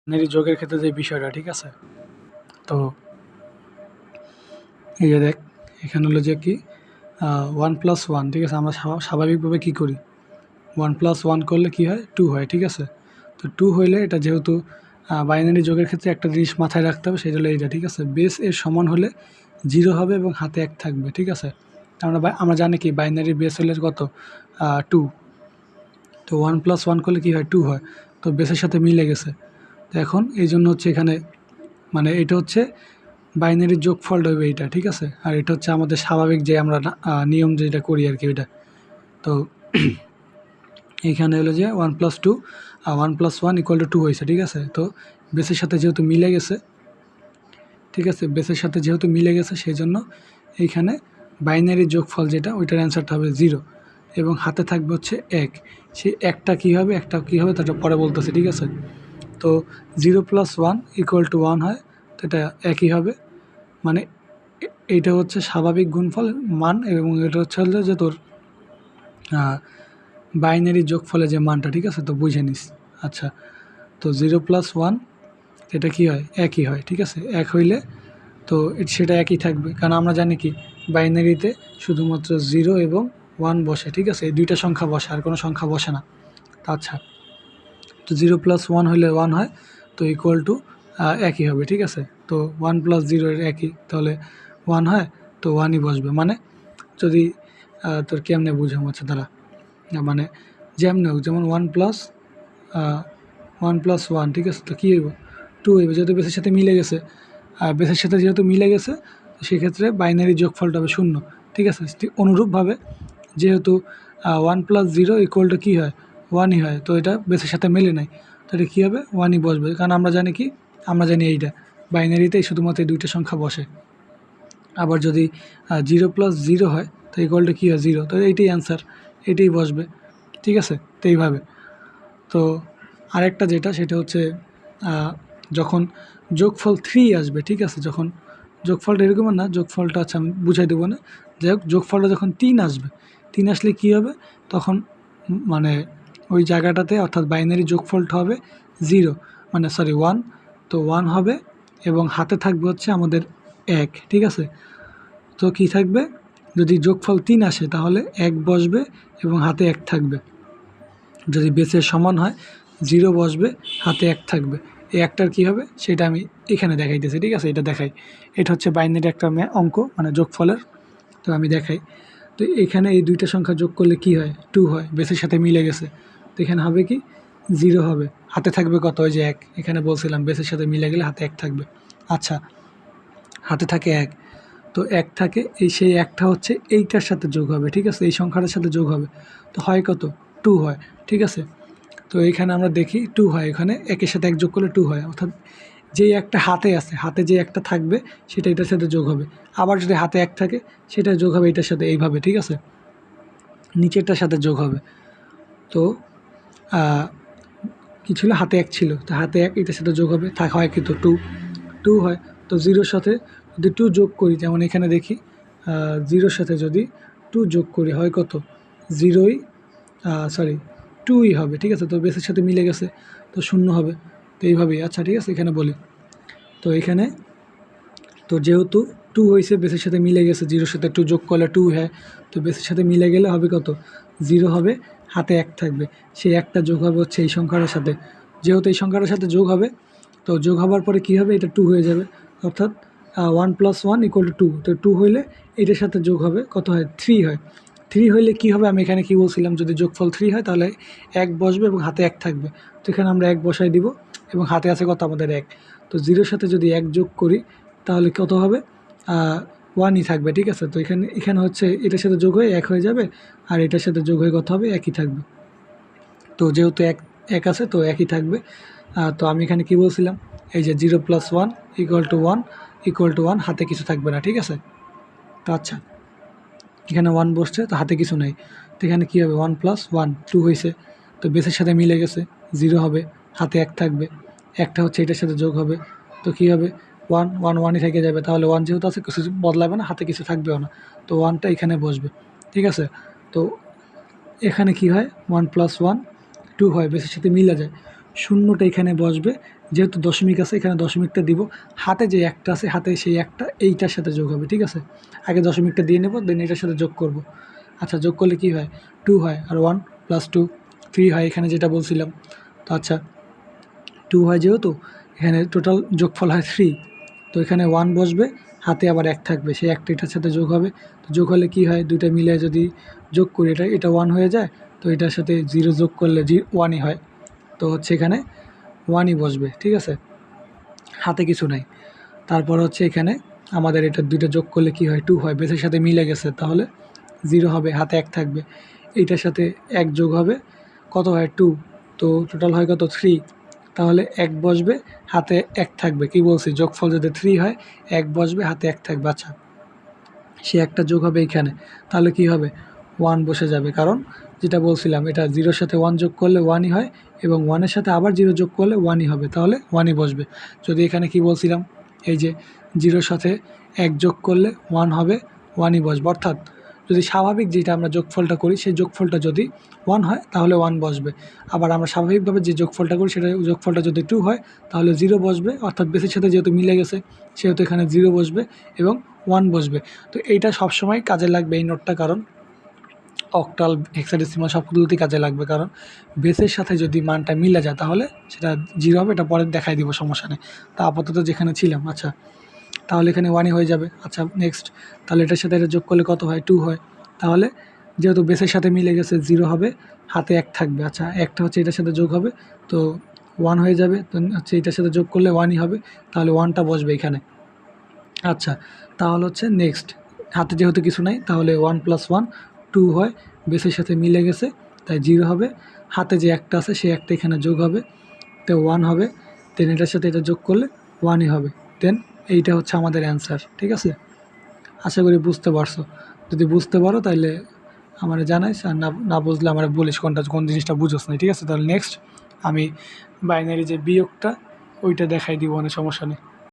Binary যোগের ক্ষেত্রে যে বিষয়টা, ঠিক আছে? তো এই যে দেখ, এখানে হলো যে কি 1+1, ঠিক আছে? আমরা স্বাভাবিকভাবে কী করি, 1+1 করলে কি হয়, 2 হয়, ঠিক আছে? তো 2 হইলে এটা যেহেতু বাইনারি যোগের ক্ষেত্রে একটা জিনিস মাথায় রাখতে হবে, সেটা হলো এইটা, ঠিক আছে? বেস এর সমান হলে 0 হবে এবং হাতে 1 থাকবে, ঠিক আছে? আমরা জানি কি বাইনারি বেস হলে কত, 2। তো 1+1 করলে কি হয়, 2 হয়। তো বেসের সাথে মিলে গেছে। তো এখন এই জন্য হচ্ছে এখানে মানে এটা হচ্ছে বাইনারির যোগফলটা হবে এইটা, ঠিক আছে? আর এটা হচ্ছে আমাদের স্বাভাবিক যে আমরা নিয়ম যেটা করি আর কি ওইটা। তো এইখানে হলো যে 1+2 আর 1+1 = 2 হয়েছে, ঠিক আছে? তো বেসের সাথে যেহেতু মিলে গেছে, ঠিক আছে, বেসের সাথে যেহেতু মিলে গেছে সেই জন্য এইখানে বাইনারি যোগফল যেটা, ওইটার অ্যান্সারটা হবে 0 এবং হাতে থাকবে হচ্ছে 1। সেই একটা কী হবে, তাটা পরে বলতেছে, ঠিক আছে? তো 0+1 = 1 হয়, তো এটা একই হবে। মানে এইটা হচ্ছে স্বাভাবিক গুণফল মান এবং এটা হচ্ছে যে তোর বাইনারি যোগফলের যে মানটা, ঠিক আছে? তো বুঝে নিস। আচ্ছা, তো 0+1 এটা কি হয়, একই হয়, ঠিক আছে? এক হইলে তো সেটা একই থাকবে, কারণ আমরা জানি কি বাইনারিতে শুধুমাত্র 0 এবং 1 বসে, ঠিক আছে? এই দুইটা সংখ্যা বসে, আর কোনো সংখ্যা বসে না। আচ্ছা, তো 0+1 হইলে 1 হয়, তো একই হবে, ঠিক আছে? তো 1+0 এর একই, তাহলে 1 হয়, তো 1ই বসবে। মানে যদি তোর কেমনে বুঝাম, আচ্ছা দাঁড়া, মানে যেমন হোক, যেমন 1+1, ঠিক আছে? তো কী হইব, 2 হইব, যেহেতু বেসের সাথে মিলে গেছে। আর বেসের সাথে যেহেতু মিলে গেছে, সেক্ষেত্রে বাইনারি যোগফলটা হবে 0, ঠিক আছে? অনুরূপভাবে যেহেতু 1+0 = কী হয়, 1ই হয়, তো এটা বেসের সাথে মেলে নাই, তো এটা কী হবে, 1ই বসবে, কারণ আমরা জানি কি, আমরা জানি এইটা বাইনারিতেই শুধুমাত্র এই দুইটা সংখ্যা বসে। আবার যদি 0+0 হয়, তো = কী হয়, 0, তো এইটাই অ্যান্সার, এটাই বসবে, ঠিক আছে? তো এইভাবে। তো আরেকটা যেটা, সেটা হচ্ছে যখন যোগফল 3 আসবে, ঠিক আছে? যখন যোগফলটা এরকম না, যোগফলটা আচ্ছা আমি বুঝাই দেবো না। যাই হোক, যোগফলটা যখন 3 আসবে, 3 আসলে কী হবে, তখন মানে ওই জায়গাটাতে অর্থাৎ বাইনারি যোগফলটা হবে 0, মানে সরি 1, তো 1 হবে এবং হাতে থাকবে হচ্ছে আমাদের 1, ঠিক আছে? তো কী থাকবে, যদি যোগফল 3 আসে তাহলে 1 বসবে এবং হাতে 1 থাকবে। যদি বেসের সমান হয় 0 বসবে, হাতে 1 থাকবে। এই একটার কী হবে সেটা আমি এখানে দেখাইতেছি, ঠিক আছে? এটা দেখাই, এটা হচ্ছে বাইনারি একটা অঙ্ক, মানে যোগফলের। তো আমি দেখাই। তো এখানে এই দুইটা সংখ্যা যোগ করলে কি হয়, 2 হয়, বেসের সাথে মিলে গেছে। তো এখানে হবে কি, 0 হবে, হাতে থাকবে কত, ওই যে 1, এখানে বলছিলাম বেসের সাথে মিলে গেলে হাতে 1 থাকবে। আচ্ছা, হাতে থাকে 1, তো 1 থাকে, সেই 1টা হচ্ছে এইটার সাথে যোগ হবে, ঠিক আছে? এই সংখ্যাটার সাথে যোগ হবে, তো হয় কত, 2 হয়, ঠিক আছে? তো এইখানে আমরা দেখি 2 হয়, এখানে 1-এর সাথে 1 যোগ করলে 2 হয়, অর্থাৎ যেই একটা হাতে আছে, হাতে যে একটা থাকবে সেটা এটার সাথে যোগ হবে। আবার যদি হাতে 1 থাকে সেটা যোগ হবে এটার সাথে, এইভাবে, ঠিক আছে? নিচেরটার সাথে যোগ হবে। তো কি ছিল, হাতে 1 ছিল, তো হাতে 1 এটার সাথে যোগ হবে, হয় কিন্তু 2 হয়। তো 0-র সাথে যদি 2 যোগ করি, যেমন এখানে দেখি 0-র সাথে যদি 2 যোগ করি হয় কত, 0ই সরি 2ই হবে, ঠিক আছে? তো বেসের সাথে মিলে গেছে, তো 0 হবে। তো এইভাবেই। আচ্ছা, ঠিক আছে, এখানে বলি। তো এখানে তো যেহেতু 2 হয়েছে, বেসের সাথে মিলে গেছে, 0-র সাথে 2 যোগ করলে 2 হয়, তো বেসের সাথে মিলে গেলে হবে কত, 0 হবে, হাতে 1 থাকবে, সেই একটা যোগ হবে হচ্ছে এই সংখ্যাটার সাথে। যেহেতু এই সংখ্যাটার সাথে যোগ হবে, তো যোগ হওয়ার পরে কী হবে, এটা 2 হয়ে যাবে, অর্থাৎ 1+1 = 2। তো 2 হইলে এটার সাথে যোগ হবে, কত হয়, 3 হয়। 3 হইলে কী হবে, আমি এখানে কী বলছিলাম, যদি যোগফল 3 হয় তাহলে 1 বসবে এবং হাতে 1 থাকবে। তো এখানে আমরা 1 বসাই দিব এবং হাতে আছে কত, আমাদের 1। তো 0-র সাথে যদি 1 যোগ করি তাহলে কত হবে, 1ই থাকবে, ঠিক আছে? তো এখানে হচ্ছে এটার সাথে যোগ হয়ে 1 হয়ে যাবে, আর এটার সাথে যোগ হয়ে কত হবে, একই থাকবে। তো যেহেতু 1 আছে, তো একই থাকবে। তো আমি এখানে কি বলছিলাম, এই যে 0+1 = 1 হাতে কিছু থাকবে না, ঠিক আছে? তো আচ্ছা, এখানে 1 বসছে, তো হাতে কিছু নেই, তো এখানে কী হবে, 1+1 2 হয়েছে, তো বেসের সাথে মিলে গেছে, 0 হবে, হাতে 1 থাকবে, একটা হচ্ছে এটার সাথে যোগ হবে, তো কী হবে, 1 1 1ই থেকে যাবে, তাহলে 1 যেহেতু আছে কিছু বদলাবে না, হাতে কিছু থাকবেও না, তো 1টা এখানে বসবে, ঠিক আছে? তো এখানে কি হয়, 1+1 2 হয়, বেসের সাথে মিলে যায়, শূন্যটা এখানে বসবে, যেহেতু দশমিক আছে এখানে দশমিকটা দিব, হাতে যে একটা আছে হাতে সেই একটা এইটার সাথে যোগ হবে, ঠিক আছে। আগে দশমিকটা দিয়ে নেব, দেন এটার সাথে যোগ করব। আচ্ছা, যোগ করলে কি হয়, 2 হয়, আর 1 + 2 3 হয়, এখানে যেটা বলছিলাম। তো আচ্ছা, 2 হয় যেহেতু এখানে টোটাল যোগফল হয় 3, তো এখানে 1 বসবে, হাতে আবার 1 থাকবে, সেই একটা এটার সাথে যোগ হবে। তো যোগ হলে কি হয়, দুইটা মিলে যদি যোগ করি এটা 1 হয়ে যায়, তো এটার সাথে 0 যোগ করলে 1ই হয়। তো হচ্ছে এখানে 1ই বসবে, ঠিক আছে, হাতে কিছু নাই। তারপর হচ্ছে এখানে আমাদের এটা দুইটা যোগ করলে কি হয়, 2 হয়, বেসের সাথে মিলে গেছে, তাহলে 0 হবে, হাতে 1 থাকবে। এইটার সাথে 1 যোগ হবে, কত হয়, 2, তো টোটাল হয় কত, 3, তাহলে 1 বসবে, হাতে 1 থাকবে। কি বলছি, যোগফল যদি 3 হয় 1 বসবে, হাতে 1 থাকবে। আচ্ছা, সে একটা যোগ হবে এইখানে, তাহলে কি হবে, 1 বসে যাবে, কারণ যেটা বলছিলাম এটা 0-র সাথে 1 যোগ করলে 1ই হয়, এবং 1-এর সাথে আবার 0 যোগ করলে 1ই হবে, তাহলে 1ই বসবে। যদি এখানে কি বলছিলাম, এই যে 0-র সাথে 1 যোগ করলে 1 হবে, 1ই বসবে। অর্থাৎ যদি স্বাভাবিক যেটা আমরা যোগফলটা করি সেই যোগফলটা যদি 1 হয় তাহলে 1 বসবে। আবার আমরা স্বাভাবিকভাবে যে যোগফলটা করি সেটা যোগফলটা যদি 2 হয় তাহলে 0 বসবে, অর্থাৎ বেসের সাথে যেহেতু মিলে গেছে সেহেতু এখানে 0 বসবে এবং 1 বসবে। তো এইটা সবসময় কাজে লাগবে এই নোটটা, কারণ অক্টাল, হেক্সাডেসিমাল সবগুলোতেই কাজে লাগবে, কারণ বেসের সাথে যদি মানটা মিলে যায় তাহলে সেটা 0 হবে, এটা পরে দেখাই দিব, সমস্যা নেই। তা আপাতত যেখানে ছিলাম, আচ্ছা, তাহলে এখানে 1ই হয়ে যাবে। আচ্ছা, নেক্সট, তাহলে এটার সাথে এটা যোগ করলে কত হয়, 2 হয়, তাহলে যেহেতু বেসের সাথে মিলে গেছে 0 হবে, হাতে 1 থাকবে। আচ্ছা, একটা হচ্ছে এটার সাথে যোগ হবে, তো 1 হয়ে যাবে, তো হচ্ছে এটার সাথে যোগ করলে 1ই হবে, তাহলে 1টা বসবে এখানে। আচ্ছা, তাহলে হচ্ছে নেক্সট, হাতে যেহেতু কিছু নাই তাহলে 1 + 1 2 হয়, বেসের সাথে মিলে গেছে তাই 0 হবে, হাতে যে একটা আছে সেই একটা এখানে যোগ হবে, তো 1 হবে, দেন এটার সাথে এটা যোগ করলে 1ই হবে। দেন এইটা হচ্ছে আমাদের অ্যান্সার, ঠিক আছে। আশা করি বুঝতে পারছো। যদি বুঝতে পারো তাহলে আমার জানাইস, আর না না বুঝলে আমার বলিস কোন জিনিসটা বুঝোস না, ঠিক আছে। তাহলে নেক্সট আমি বাইনারি যে বিয়োগটা ওইটা দেখাই দিব, অনেক সমস্যা নেই।